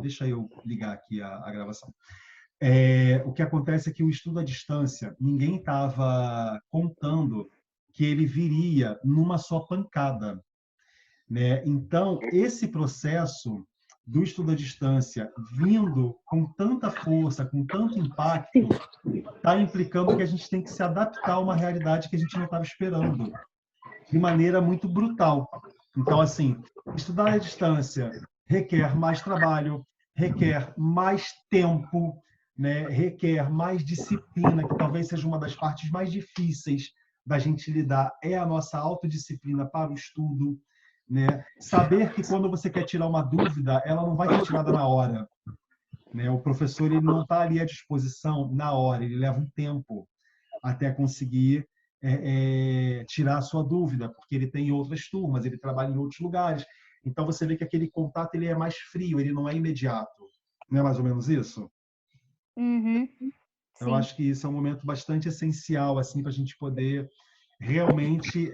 Deixa eu ligar aqui a gravação. O que acontece é que o estudo à distância, ninguém estava contando que ele viria numa só pancada, né? Então, esse processo do estudo à distância vindo com tanta força, com tanto impacto, está implicando que a gente tem que se adaptar a uma realidade que a gente não estava esperando, de maneira muito brutal. Então, assim, estudar à distância requer mais trabalho, requer mais tempo, né? Requer mais disciplina, que talvez seja uma das partes mais difíceis da gente lidar, é a nossa autodisciplina para o estudo, né? Saber que quando você quer tirar uma dúvida, ela não vai ser tirada na hora, né? O professor ele não está ali à disposição na hora, ele leva um tempo até conseguir tirar a sua dúvida, porque ele tem outras turmas, ele trabalha em outros lugares. Então você vê que aquele contato ele é mais frio, ele não é imediato. Não é mais ou menos isso? Uhum, Eu sim. acho que isso é um momento bastante essencial assim para a gente poder realmente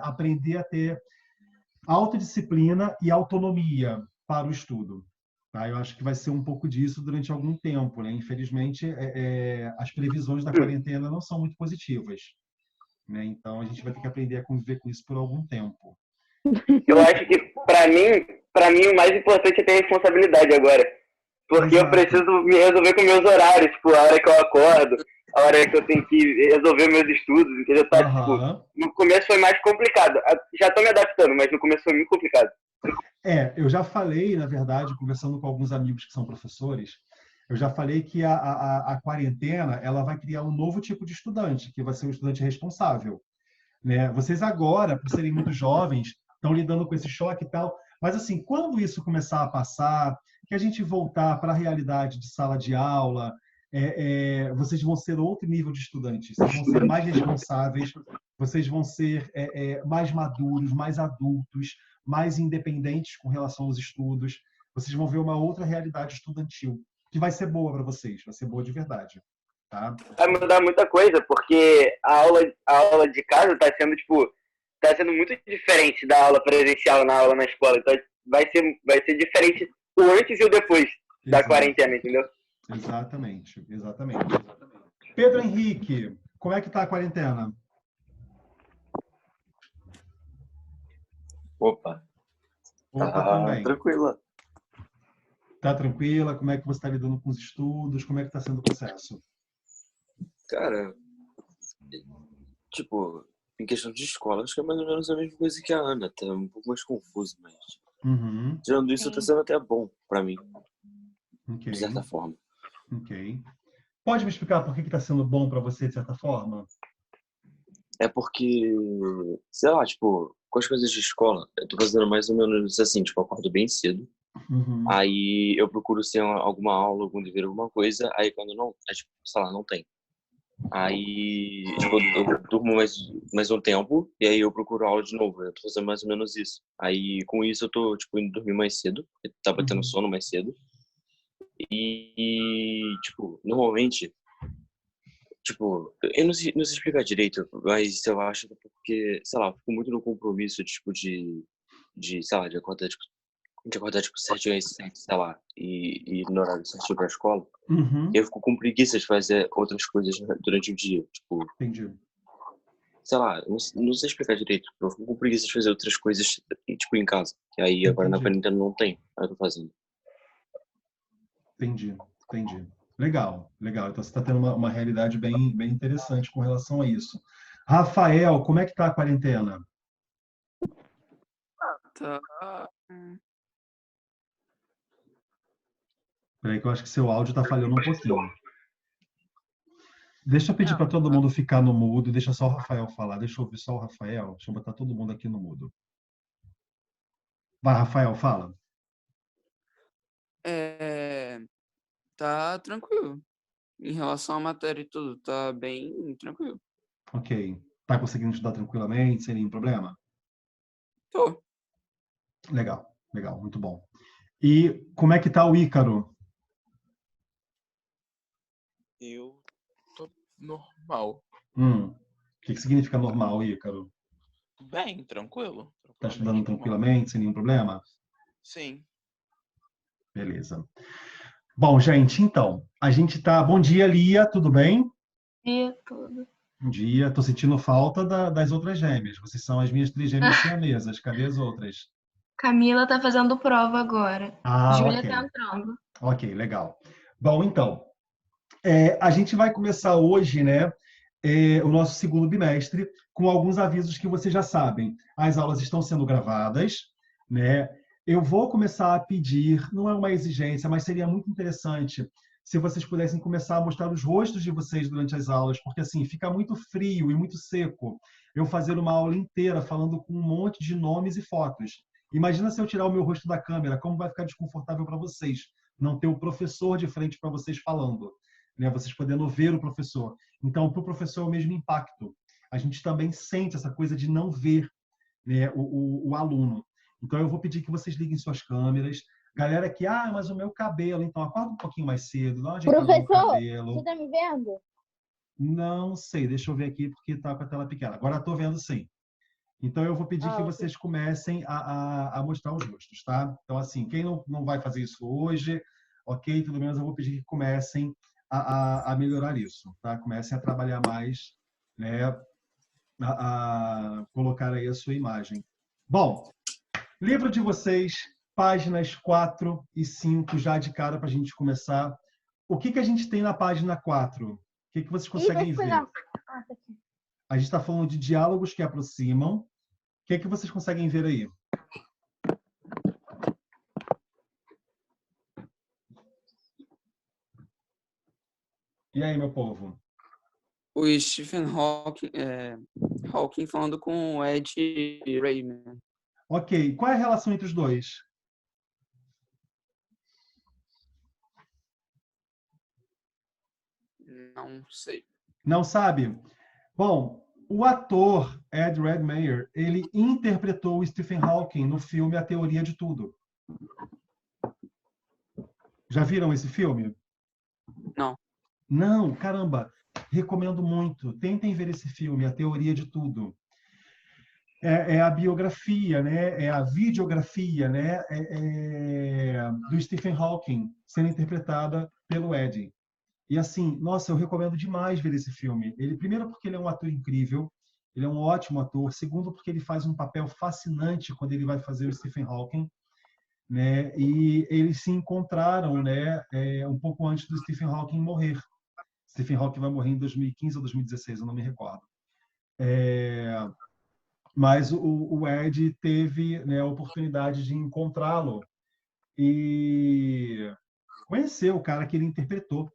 aprender a ter autodisciplina e autonomia para o estudo. Tá? Eu acho que vai ser um pouco disso durante algum tempo. Né? Infelizmente, as previsões da quarentena não são muito positivas. Né? Então, a gente vai ter que aprender a conviver com isso por algum tempo. Eu acho que, para mim, o mais importante é ter responsabilidade agora. Porque eu Exato. preciso me resolver com meus horários, tipo, a hora que eu acordo, a hora que eu tenho que resolver meus estudos, entendeu? Tá, tipo, Aham. no começo foi mais complicado. Já tô me adaptando, mas no começo foi muito complicado. Eu já falei, na verdade, conversando com alguns amigos que são professores, eu já falei que a quarentena ela vai criar um novo tipo de estudante, que vai ser o estudante responsável. Né? Vocês agora, por serem muito jovens, estão lidando com esse choque e tal, mas assim, quando isso começar a passar, que a gente voltar para a realidade de sala de aula, vocês vão ser outro nível de estudantes, vocês vão ser mais responsáveis, vocês vão ser mais maduros, mais adultos, mais independentes com relação aos estudos, vocês vão ver uma outra realidade estudantil, que vai ser boa para vocês, vai ser boa de verdade. Tá? Vai mudar muita coisa, porque a aula de casa tá sendo, tipo, tá sendo muito diferente da aula presencial na aula na escola. Então vai ser diferente o antes e o depois da Exato. quarentena, entendeu? Exatamente, exatamente. Pedro Henrique, como é que tá a quarentena? Opa, Opa, tá também. tranquila. Tá tranquila? Como é que você está lidando com os estudos? Como é que está sendo o processo? Cara, tipo, em questão de escola, acho que é mais ou menos a mesma coisa que a Ana, tá um pouco mais confuso, mas Uhum, tirando isso, tá Sim. sendo até bom pra mim, ok, de certa forma. ok. Pode me explicar por que está sendo bom para você, de certa forma? É porque, sei lá, tipo, com as coisas de escola, eu tô fazendo mais ou menos assim, tipo, eu acordo bem cedo, Uhum, aí eu procuro ser alguma aula, algum dever, alguma coisa, aí quando não, é tipo, sei lá, não tem. Aí, tipo, eu durmo mais um tempo e aí eu procuro aula de novo. Eu tô fazendo mais ou menos isso. Aí, com isso, eu tô, tipo, indo dormir mais cedo. Eu tava tendo uhum, sono mais cedo. Tipo, normalmente, tipo, eu não sei explicar direito, mas eu acho que é porque, sei lá, eu fico muito no compromisso, tipo, sei lá, de acordar, tipo, 7 às 7, sei lá, e ir no horário certinho pra escola. uhum, Eu fico com preguiça de fazer outras coisas durante o dia. Tipo, entendi, sei lá, não sei explicar direito. Eu fico com preguiça de fazer outras coisas, tipo, em casa. Que aí agora na entendi, quarentena não tem. Aí eu tô fazendo. entendi, entendi. Legal, legal. Então você está tendo uma realidade bem, bem interessante com relação a isso. Rafael, como é que tá a quarentena? Tá. Peraí que eu acho que seu áudio está falhando um pouquinho. Deixa eu pedir para Não, todo tá. mundo ficar no mudo e deixa só o Rafael falar. Deixa eu ouvir só o Rafael. Deixa eu botar todo mundo aqui no mudo. Vai, Rafael, fala. É, tá tranquilo. Em relação à matéria e tudo, tá bem tranquilo. Ok. Tá conseguindo estudar tranquilamente, sem nenhum problema? Tô. Legal, legal, muito bom. E como é que tá o Ícaro? Eu tô normal. O que significa normal, Ícaro? Bem, tranquilo. Tá estudando Tranquilamente normal. tranquilamente, sem nenhum problema? Sim. Beleza. Bom, gente, então, a gente tá... Bom dia, Lia, tudo bem? Dia todo. Bom dia. Tô sentindo falta das outras gêmeas. Vocês são as minhas trigêmeas siamesas. Cadê as outras? Camila tá fazendo prova agora. Ah, Júlia tá ok. entrando. Ok, legal. Bom, então, a gente vai começar hoje, né, o nosso segundo bimestre, com alguns avisos que vocês já sabem. As aulas estão sendo gravadas, né? Eu vou começar a pedir, não é uma exigência, mas seria muito interessante se vocês pudessem começar a mostrar os rostos de vocês durante as aulas, porque assim, fica muito frio e muito seco eu fazer uma aula inteira falando com um monte de nomes e fotos. Imagina se eu tirar o meu rosto da câmera, como vai ficar desconfortável para vocês não ter o professor de frente para vocês falando, né? Vocês podendo ver o professor. Então, para o professor é o mesmo impacto. A gente também sente essa coisa de não ver, né, o aluno. Então, eu vou pedir que vocês liguem suas câmeras. Galera que, mas o meu cabelo, então acorda um pouquinho mais cedo, dá uma ajeitada no Professor, cabelo. você tá me vendo? Não sei, deixa eu ver aqui porque está com a tela pequena. Agora estou vendo sim. Então, eu vou pedir que Ok. vocês comecem a mostrar os rostos, tá? Então, assim, quem não vai fazer isso hoje, ok, tudo menos eu vou pedir que comecem a melhorar isso, tá? Comecem a trabalhar mais, né? A colocar aí a sua imagem. Bom, livro de vocês, páginas 4 e 5, já de cara para a gente começar. O que a gente tem na página 4? O que vocês conseguem ver? Ah, tá aqui. A gente está falando de diálogos que aproximam. O que vocês conseguem ver aí? E aí, meu povo? O Stephen Hawking falando com o Ed Rayman. Ok. Qual é a relação entre os dois? Não sei. Não sabe? Bom, o ator Ed Redmayne, ele interpretou o Stephen Hawking no filme A Teoria de Tudo. Já viram esse filme? Não. Não, caramba. Recomendo muito. Tentem ver esse filme, A Teoria de Tudo. É a biografia, né? É a videografia, né? Do Stephen Hawking sendo interpretada pelo Ed. E assim, nossa, eu recomendo demais ver esse filme. Ele, primeiro porque ele é um ator incrível, ele é um ótimo ator. Segundo porque ele faz um papel fascinante quando ele vai fazer o Stephen Hawking, né? E eles se encontraram, né? Um pouco antes do Stephen Hawking morrer. Stephen Hawking vai morrer em 2015 ou 2016, eu não me recordo. Mas o Ed teve, né, a oportunidade de encontrá-lo e conhecer o cara que ele interpretou,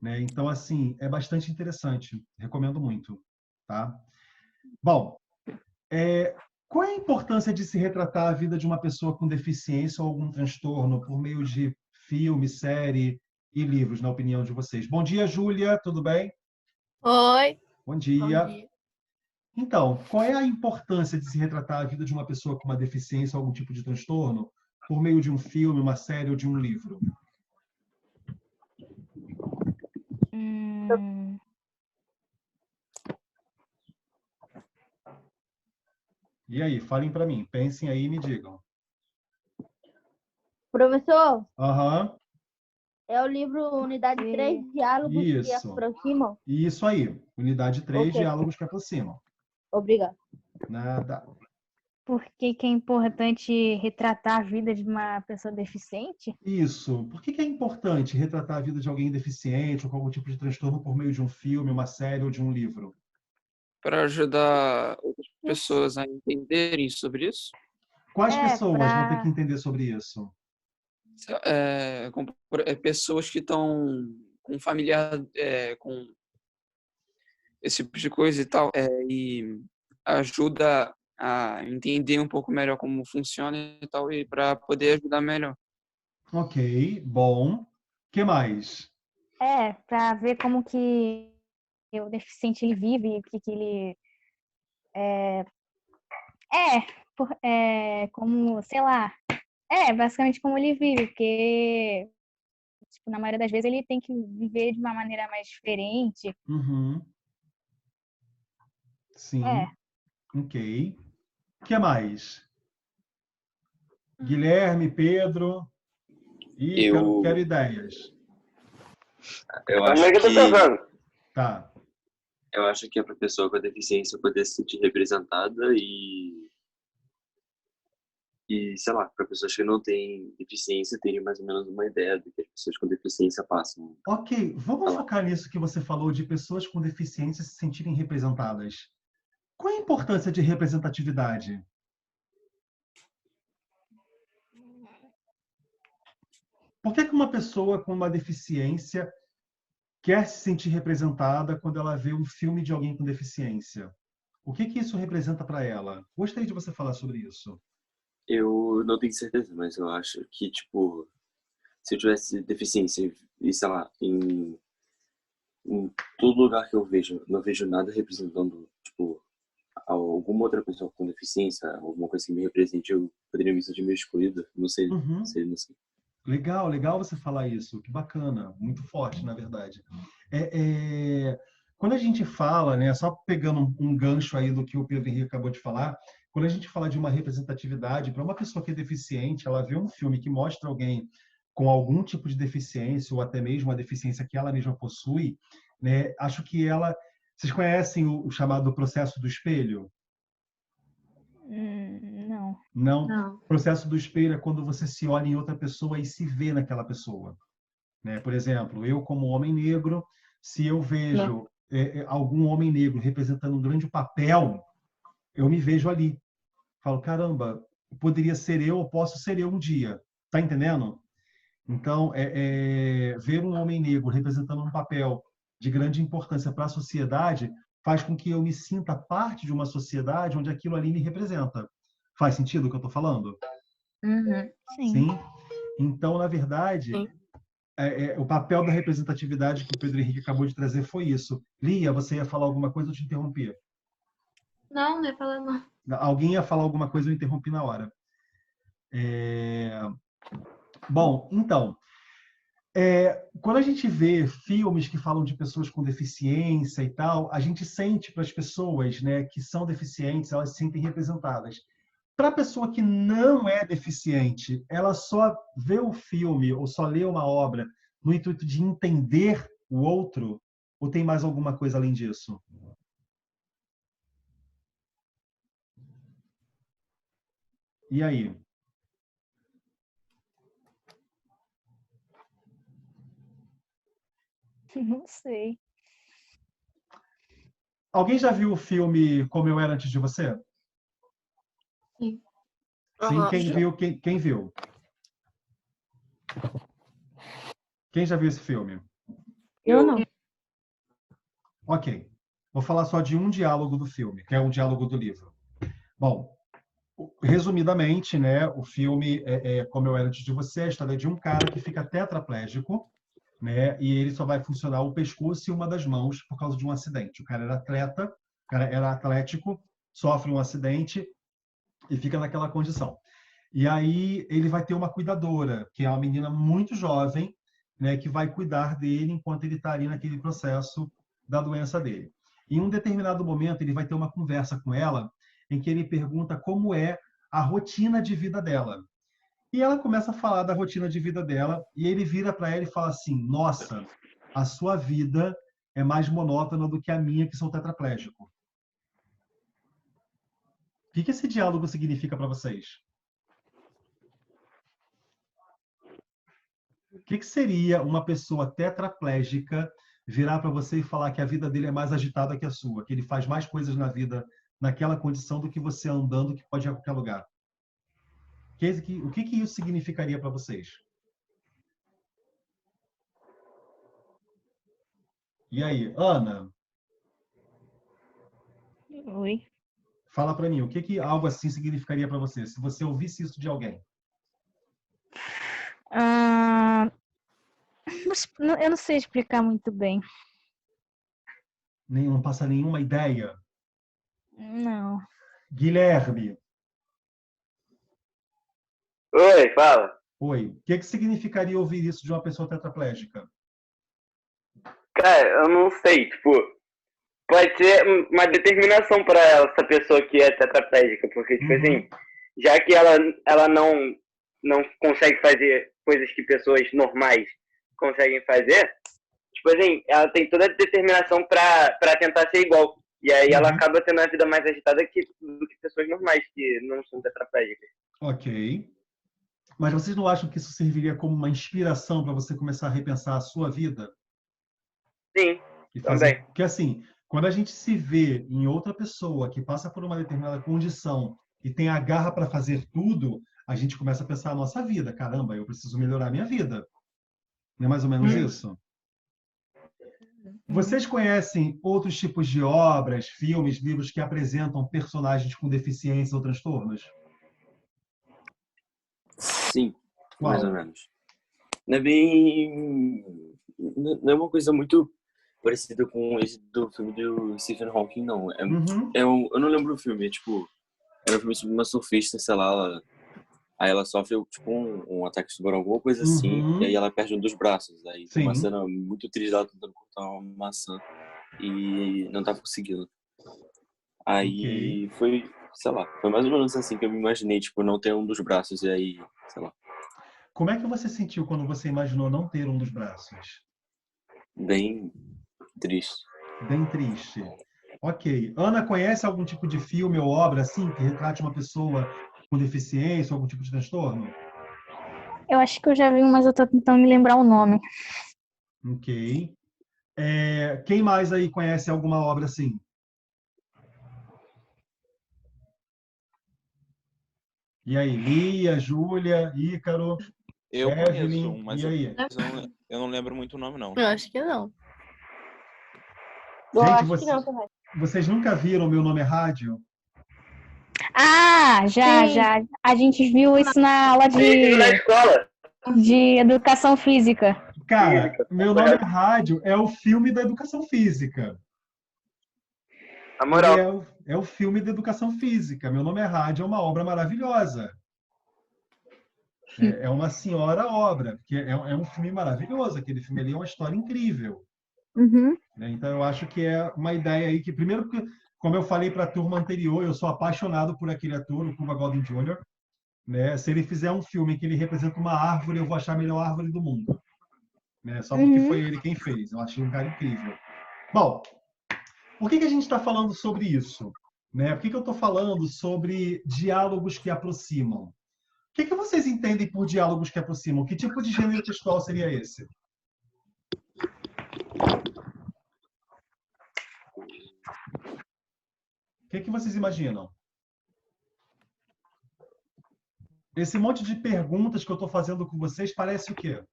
né? Então, assim, é bastante interessante. Recomendo muito, tá? Bom, qual é a importância de se retratar a vida de uma pessoa com deficiência ou algum transtorno por meio de filme, série e livros, na opinião de vocês? Bom dia, Júlia, tudo bem? Oi. Bom Bom dia. dia. Então, qual é a importância de se retratar a vida de uma pessoa com uma deficiência ou algum tipo de transtorno por meio de um filme, uma série ou de um livro? E aí, falem para mim, pensem aí e me digam. Professor, Aham, é o livro Unidade 3, Diálogos que isso. aproximam? Isso aí. Unidade 3, Ok. diálogos que aproximam. Obrigado. Nada. Por que que é importante retratar a vida de uma pessoa deficiente? Isso. Por que é importante retratar a vida de alguém deficiente ou com algum tipo de transtorno por meio de um filme, uma série ou de um livro? Para ajudar outras pessoas a entenderem sobre isso. Quais pessoas vão ter que pra... entender sobre isso? Pessoas que estão com familiar com esse tipo de coisa e tal, e ajuda a entender um pouco melhor como funciona e tal, e para poder ajudar melhor. Ok, bom. O que mais? para ver como que o deficiente ele vive, o que que ele como, sei lá, basicamente como ele vive, porque tipo, na maioria das vezes ele tem que viver de uma maneira mais diferente. Uhum. Sim. É. Ok. O que mais? Guilherme, Pedro? Ih, quero ideias. Eu Como acho é que eu tô que pensando? Tá. eu acho que é para pessoa com deficiência poder se sentir representada e sei lá, para pessoas que não têm deficiência terem mais ou menos uma ideia do que as pessoas com deficiência passam. Ok, vamos Sei lá. focar nisso que você falou de pessoas com deficiência se sentirem representadas. Qual é a importância de representatividade? Por que uma pessoa com uma deficiência quer se sentir representada quando ela vê um filme de alguém com deficiência? O que isso representa para ela? Gostaria de você falar sobre isso. Eu não tenho certeza, mas eu acho que, tipo, se eu tivesse deficiência e, sei lá, em todo lugar que eu vejo, não vejo nada representando, tipo, alguma outra pessoa com deficiência, alguma coisa que me represente, eu poderia me sentir meio excluído. Não sei, Uhum. não sei. Legal você falar isso. Que bacana, muito forte, na verdade. Quando a gente fala, né, só pegando um gancho aí do que o Pedro Henrique acabou de falar, quando a gente fala de uma representatividade, para uma pessoa que é deficiente, ela vê um filme que mostra alguém com algum tipo de deficiência, ou até mesmo a deficiência que ela mesma possui, né, acho que ela... Vocês conhecem o chamado processo do espelho? Não. Não. Não. O processo do espelho é quando você se olha em outra pessoa e se vê naquela pessoa, né? Por exemplo, eu como homem negro, se eu vejo algum homem negro representando um grande papel, eu me vejo ali. Falo, caramba, poderia ser eu, ou posso ser eu um dia. Tá entendendo? Então, ver um homem negro representando um papel de grande importância para a sociedade faz com que eu me sinta parte de uma sociedade onde aquilo ali me representa. Faz sentido o que eu estou falando? Uhum. Sim. Então, na verdade, Sim. o papel da representatividade que o Pedro Henrique acabou de trazer foi isso. Lia, você ia falar alguma coisa, eu te interrompi. Não ia falar não. Alguém ia falar alguma coisa, eu interrompi na hora. Bom, então, quando a gente vê filmes que falam de pessoas com deficiência e tal, a gente sente para as pessoas, né, que são deficientes, elas se sentem representadas. Para a pessoa que não é deficiente, ela só vê o filme ou só lê uma obra no intuito de entender o outro, ou tem mais alguma coisa além disso? E aí? Não sei. Alguém já viu o filme Como Eu Era Antes de Você? Sim. Sim, Aham. quem viu? Quem viu? Quem já viu esse filme? Eu não. Ok. Vou falar só de um diálogo do filme, que é um diálogo do livro. Bom, resumidamente, né, o filme Como Eu Era Antes de Você, é a história de um cara que fica tetraplégico, né, e ele só vai funcionar o pescoço e uma das mãos por causa de um acidente. O cara era atleta, o cara era atlético, sofre um acidente e fica naquela condição. E aí ele vai ter uma cuidadora, que é uma menina muito jovem, né, que vai cuidar dele enquanto ele está ali naquele processo da doença dele. Em um determinado momento, ele vai ter uma conversa com ela, em que ele pergunta como é a rotina de vida dela. E ela começa a falar da rotina de vida dela, e ele vira para ela e fala assim: nossa, a sua vida é mais monótona do que a minha, que sou tetraplégico. O que esse diálogo significa para vocês? O que seria uma pessoa tetraplégica virar para você e falar que a vida dele é mais agitada que a sua, que ele faz mais coisas na vida naquela condição do que você andando, que pode ir a qualquer lugar? O que isso significaria para vocês? E aí, Ana, Oi. fala para mim, o que algo assim significaria para você, se você ouvisse isso de alguém? Eu não sei explicar muito bem. Não passa nenhuma ideia? Não. Guilherme, Oi, fala. oi. O que significaria ouvir isso de uma pessoa tetraplégica? Cara, eu não sei, tipo, pode ser uma determinação para essa pessoa que é tetraplégica, porque, tipo assim, já que ela não não consegue fazer coisas que pessoas normais conseguem fazer, tipo assim, ela tem toda a determinação pra tentar ser igual. E aí ela Uhum. acaba tendo a vida mais agitada do que pessoas normais, que não são tetraplégicas. Ok. Mas vocês não acham que isso serviria como uma inspiração para você começar a repensar a sua vida? Sim, E também. fazer. Porque, assim, quando a gente se vê em outra pessoa que passa por uma determinada condição e tem a garra para fazer tudo, a gente começa a pensar a nossa vida. Caramba, eu preciso melhorar a minha vida. Não é mais ou menos isso? Vocês conhecem outros tipos de obras, filmes, livros que apresentam personagens com deficiências ou transtornos? Sim, mais ou Qual? menos. Não é bem. Não é uma coisa muito parecida com esse do filme do Stephen Hawking, não. Uhum. Eu não lembro o filme, é tipo. Era um filme sobre uma surfista, sei lá. Aí ela sofre tipo um ataque de tubarão, alguma coisa assim, e aí Uhum. ela perde um dos braços. Aí tem uma Sim. cena muito triste dela tentando cortar uma maçã e não tava conseguindo. Ok. Aí foi, sei lá, foi mais ou menos assim que eu me imaginei, tipo, não ter um dos braços, e aí, sei lá, Como é que você sentiu quando você imaginou não ter um dos braços? bem triste. Bem triste. Ok. Ana, conhece algum tipo de filme ou obra assim que retrate uma pessoa com deficiência ou algum tipo de transtorno? Eu acho que eu já vi um, mas eu tô tentando me lembrar o nome. Ok. Quem mais aí conhece alguma obra assim? E aí, Lia, Júlia, Ícaro, Eu conheço Evelyn, um, e aí? eu não lembro muito o nome, não. Eu acho que não. Eu Gente, acho que não também. vocês nunca viram Meu Nome é Rádio? Ah, já, Sim. já. A gente viu isso na aula A gente viu na escola. de educação física. Cara, Física, Meu Nome é correto. Rádio é o filme da educação física. A Ele moral. é o filme da educação física. Meu Nome é Rádio é uma obra maravilhosa. É uma senhora obra, porque é um filme maravilhoso. Aquele filme ali é uma história incrível. Uhum. Né? Então, eu acho que é uma ideia aí que, primeiro, porque, como eu falei para a turma anterior, eu sou apaixonado por aquele ator, o Cuba Gooding Jr. Né? Se ele fizer um filme que ele representa uma árvore, eu vou achar a melhor árvore do mundo. Né? Só porque Uhum. foi ele quem fez. Eu achei um cara incrível. Bom, por que a gente está falando sobre isso? Né? Por que eu estou falando sobre diálogos que aproximam? O que vocês entendem por diálogos que aproximam? Que tipo de gênero textual seria esse? O que vocês imaginam? Esse monte de perguntas que eu estou fazendo com vocês parece o quê?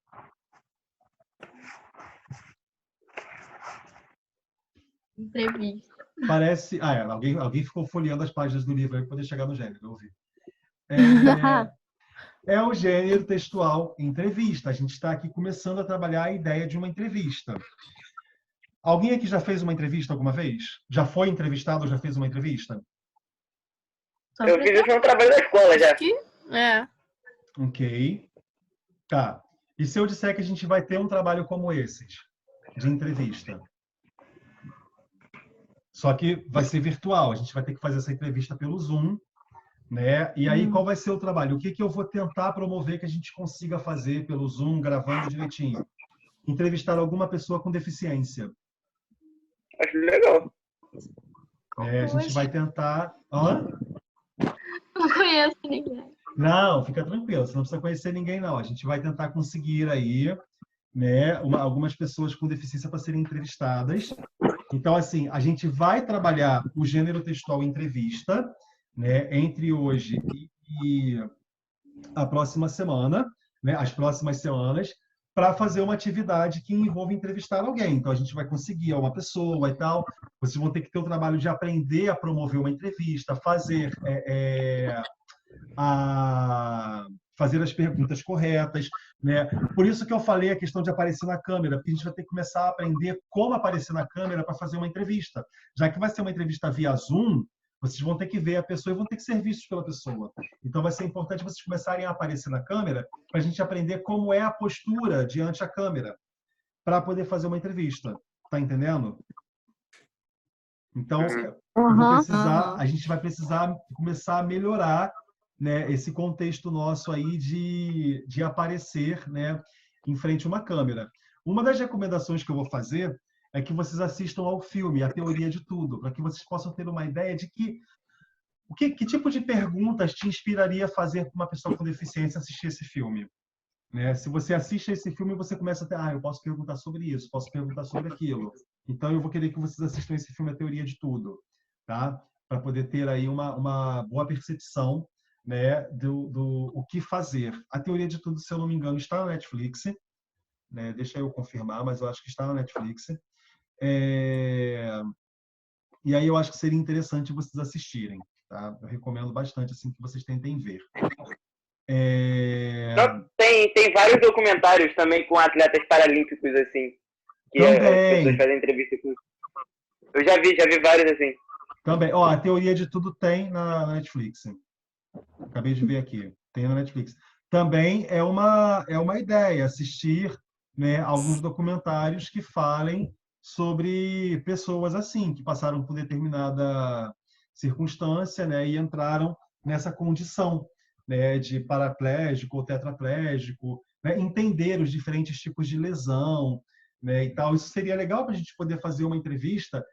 Entrevista. Parece. Alguém ficou folheando as páginas do livro para poder chegar no gênero, eu ouvi. É o gênero textual entrevista. A gente está aqui começando a trabalhar a ideia de uma entrevista. Alguém aqui já fez uma entrevista alguma vez? Já foi entrevistado ou já fez uma entrevista? Só Eu pra fiz isso no trabalho da escola já. que... É. Ok. Tá. E se eu disser que a gente vai ter um trabalho como esses, de entrevista? Só que vai ser virtual, a gente vai ter que fazer essa entrevista pelo Zoom, né? E aí, qual vai ser o trabalho? O que eu vou tentar promover que a gente consiga fazer pelo Zoom, gravando direitinho? Entrevistar alguma pessoa com deficiência. Acho legal. A gente vai tentar... Hã? Não conheço ninguém. Não, fica tranquilo, você não precisa conhecer ninguém, não. A gente vai tentar conseguir aí, né, algumas pessoas com deficiência para serem entrevistadas. Então, assim, a gente vai trabalhar o gênero textual entrevista, né, entre hoje e a próxima semana, né, as próximas semanas, para fazer uma atividade que envolva entrevistar alguém. Então, a gente vai conseguir uma pessoa e tal. Vocês vão ter que ter o trabalho de aprender a promover uma entrevista, fazer as perguntas corretas, né? Por isso que eu falei a questão de aparecer na câmera, porque a gente vai ter que começar a aprender como aparecer na câmera para fazer uma entrevista. Já que vai ser uma entrevista via Zoom, vocês vão ter que ver a pessoa e vão ter que ser vistos pela pessoa. Então vai ser importante vocês começarem a aparecer na câmera para a gente aprender como é a postura diante da câmera para poder fazer uma entrevista. Tá entendendo? Então, eu vou precisar, a gente vai precisar começar a melhorar, né, esse contexto nosso aí de aparecer, né, em frente a uma câmera. Uma das recomendações que eu vou fazer é que vocês assistam ao filme A Teoria de Tudo, para que vocês possam ter uma ideia de que tipo de perguntas te inspiraria a fazer para uma pessoa com deficiência assistir esse filme. Né? Se você assiste a esse filme, você começa a ter, eu posso perguntar sobre isso, posso perguntar sobre aquilo. Então, eu vou querer que vocês assistam esse filme A Teoria de Tudo, tá? Para poder ter aí uma boa percepção, né, do o que fazer. A Teoria de Tudo, se eu não me engano, está na Netflix, né? Deixa eu confirmar, mas eu acho que está na Netflix. E aí eu acho que seria interessante vocês assistirem, tá? Eu recomendo bastante assim que vocês tentem ver. Tem vários documentários também com atletas paralímpicos, assim, que as pessoas fazem entrevista com. Eu já vi vários assim. Também. A Teoria de Tudo tem na Netflix. Acabei de ver aqui. Tem na Netflix. Também é uma ideia assistir, né, alguns documentários que falem sobre pessoas assim, que passaram por determinada circunstância, né, e entraram nessa condição, né, de paraplégico ou tetraplégico, né, entender os diferentes tipos de lesão, né, e tal. Isso seria legal para a gente poder fazer uma entrevista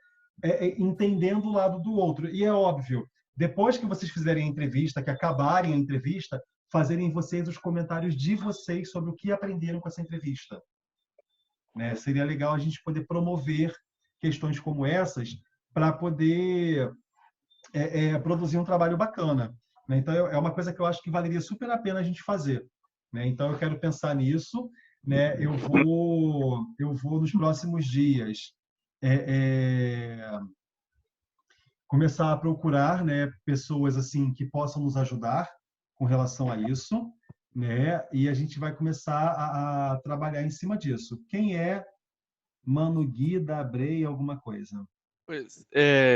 entendendo o lado do outro. E é óbvio, depois que vocês fizerem a entrevista, que acabarem a entrevista, fazerem vocês os comentários de vocês sobre o que aprenderam com essa entrevista. Né? Seria legal a gente poder promover questões como essas para poder produzir um trabalho bacana. Né? Então, é uma coisa que eu acho que valeria super a pena a gente fazer. Né? Então, eu quero pensar nisso. Né? Eu vou nos próximos dias começar a procurar, né, pessoas assim que possam nos ajudar com relação a isso, né? E a gente vai começar a trabalhar em cima disso. Quem é Mano Gui da Breia alguma coisa? Pois,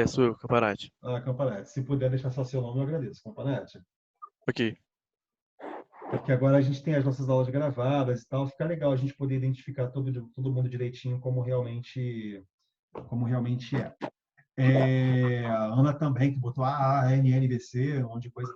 sou eu, Campanati. Campanati. Se puder deixar só seu nome, eu agradeço. Campanati. Ok. Porque agora a gente tem as nossas aulas gravadas e tal, fica legal a gente poder identificar todo mundo direitinho como realmente é. A Ana também, que botou ANNBC, um monte de coisa.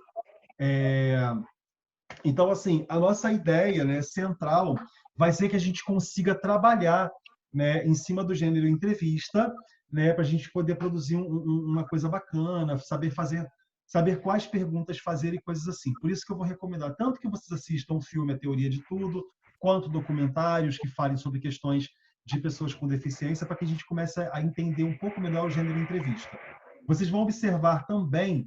Então, assim, a nossa ideia, né, central vai ser que a gente consiga trabalhar, né, em cima do gênero entrevista, né, para a gente poder produzir uma coisa bacana, saber quais perguntas fazer e coisas assim. Por isso que eu vou recomendar tanto que vocês assistam o filme A Teoria de Tudo, quanto documentários que falem sobre questões de pessoas com deficiência, para que a gente comece a entender um pouco melhor o gênero entrevista. Vocês vão observar também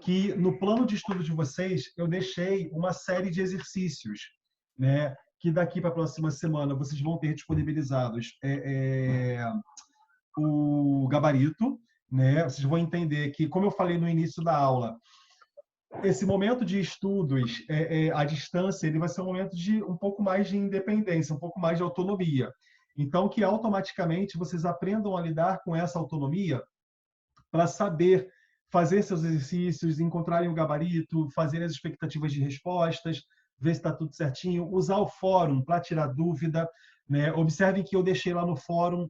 que no plano de estudo de vocês eu deixei uma série de exercícios, né, que daqui para a próxima semana vocês vão ter disponibilizados o gabarito, né? Vocês vão entender que, como eu falei no início da aula, esse momento de estudos à distância ele vai ser um momento de um pouco mais de independência, um pouco mais de autonomia. Então, que automaticamente vocês aprendam a lidar com essa autonomia para saber fazer seus exercícios, encontrarem o gabarito, fazer as expectativas de respostas, ver se está tudo certinho, usar o fórum para tirar dúvida. Né? Observem que eu deixei lá no fórum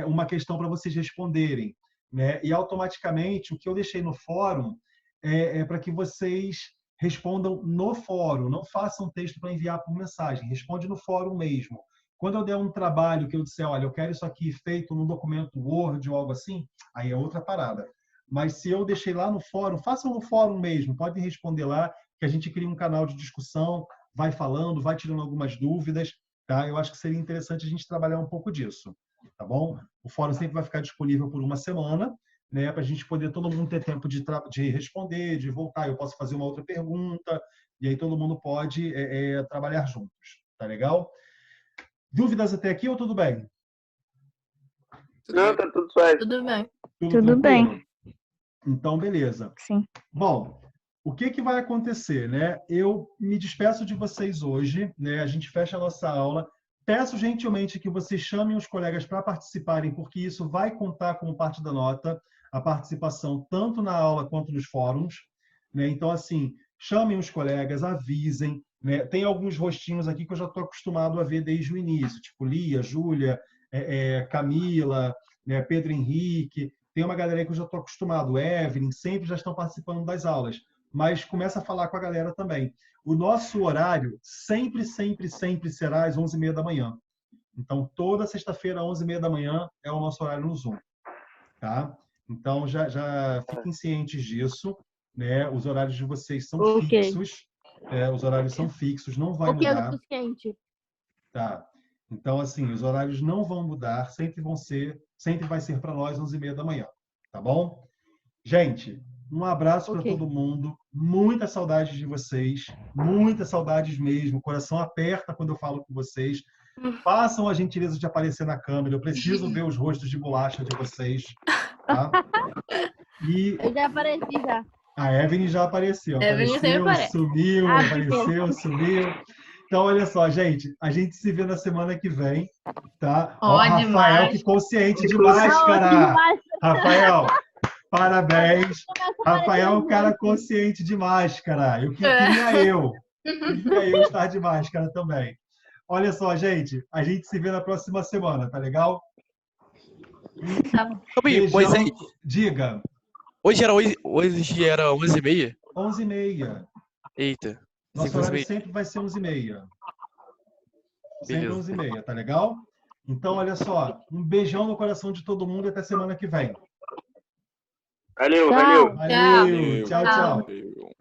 uma questão para vocês responderem. Né? E, automaticamente, o que eu deixei no fórum é para que vocês respondam no fórum, não façam texto para enviar por mensagem, responde no fórum mesmo. Quando eu der um trabalho que eu disser, olha, eu quero isso aqui feito num documento Word ou algo assim, aí é outra parada. Mas se eu deixei lá no fórum, façam no fórum mesmo, podem responder lá, que a gente cria um canal de discussão, vai falando, vai tirando algumas dúvidas, tá? Eu acho que seria interessante a gente trabalhar um pouco disso, tá bom? O fórum sempre vai ficar disponível por uma semana, né, para a gente poder todo mundo ter tempo de responder, de voltar. Eu posso fazer uma outra pergunta, e aí todo mundo pode trabalhar juntos, tá legal? Dúvidas até aqui ou tudo bem? Não, tá tudo certo. Tudo bem. Tudo bem. Então, beleza. Sim. Bom, o que vai acontecer, né? Eu me despeço de vocês hoje, né? A gente fecha a nossa aula. Peço gentilmente que vocês chamem os colegas para participarem, porque isso vai contar como parte da nota, a participação tanto na aula quanto nos fóruns, né? Então, assim, chamem os colegas, avisem, né? Tem alguns rostinhos aqui que eu já estou acostumado a ver desde o início, tipo Lia, Júlia, Camila, né? Pedro Henrique. Tem uma galera aí que eu já estou acostumado, Evelyn, sempre já estão participando das aulas. mas começa a falar com a galera também. O nosso horário sempre será às 11h30 da manhã. Então, toda sexta-feira, às 11h30 da manhã, é o nosso horário no Zoom. Tá? Então, já fiquem cientes disso. Né? Os horários de vocês são fixos. Os horários são fixos, não vai mudar. do quente. Tá. Então, assim, os horários não vão mudar, sempre vai ser para nós 11h30 da manhã. Tá bom? Gente, um abraço para todo mundo. Muita saudade de vocês. Muitas saudades mesmo. O coração aperta quando eu falo com vocês. Façam a gentileza de aparecer na câmera. Eu preciso ver os rostos de bolacha de vocês. Tá? E Eu já apareci já. a Evelyn já apareceu. Evelyn sempre Apareceu, aparece. sumiu, Ah, apareceu, sumiu. Então, olha só, gente. A gente se vê na semana que vem. Tá? Ó, Ó, de Rafael, máscara. que consciente de máscara. Rafael, parabéns. Rafael é um cara consciente de máscara. Queria eu estar de máscara também. Olha só, gente. A gente se vê na próxima semana, tá legal? Amigo, mas aí, Diga. hoje era 11h30? 11h30. Eita. Nosso horário sempre vai ser 11h30. Sempre Beleza. 11h30, tá legal? Então, olha só. Um beijão no coração de todo mundo e até semana que vem. Valeu, Tchau. valeu. Valeu. Tchau, tchau. Valeu.